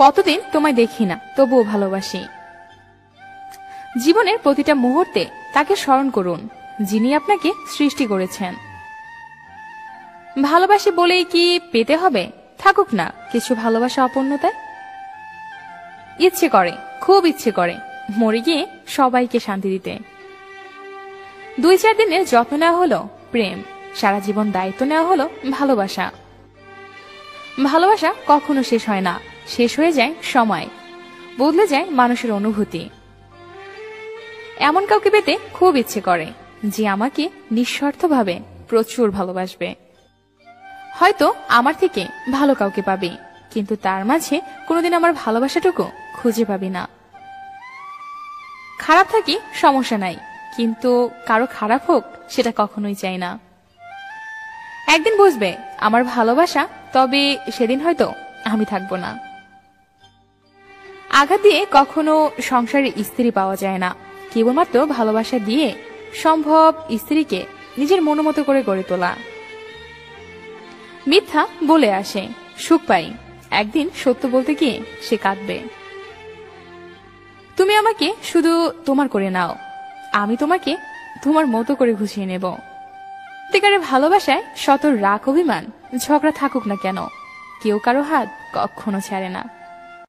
কতদিন তোমায় দেখি না, তবুও ভালোবাসি। জীবনের প্রতিটা মুহূর্তে তাকে স্মরণ করুন, যিনি আপনাকে সৃষ্টি করেছেন। ভালোবাসি বলেই কি পেতে হবে? থাকুক না কিছু ভালোবাসা অপূর্ণতায়। ইচ্ছে করে, খুব ইচ্ছে করে মরে গিয়ে সবাইকে শান্তি দিতে। 2-4 দিনের যত্ন নেওয়া হলো প্রেম, সারা জীবন দায়িত্ব নেওয়া হলো ভালোবাসা। ভালোবাসা কখনো শেষ হয় না, শেষ হয়ে যায় সময়, বদলে যায় মানুষের অনুভূতি। এমন কাউকে পেতে খুব ইচ্ছে করে যে আমাকে নিঃস্বার্থভাবে প্রচুর ভালোবাসবে। হয়তো আমার থেকে ভালো কাউকে পাবি, কিন্তু তার মাঝে কোনোদিন আমার ভালোবাসাটুকু খুঁজে পাবি না। খারাপ থাকি সমস্যা নাই, কিন্তু কারো খারাপ হোক সেটা কখনোই চাই না। একদিন বুঝবে আমার ভালোবাসা, তবে সেদিন হয়তো আমি থাকবো না। আঘাত দিয়ে কখনো সংসারের স্ত্রী পাওয়া যায় না, কেবলমাত্র ভালোবাসা দিয়ে সম্ভব স্ত্রীকে নিজের মনোমতো করে গড়ে তোলা। মিথ্যা বলে আসে, সুখ পাই, একদিন সত্য বলতে গিয়ে সে কাঁদবে। তুমি আমাকে শুধু তোমার করে নাও, আমি তোমাকে তোমার মতো করে গুছিয়ে নেব। সত্যিকারের ভালোবাসায় শত রাগ অভিমান ঝগড়া থাকুক না কেন, কেউ কারো হাত কখনো ছাড়ে না।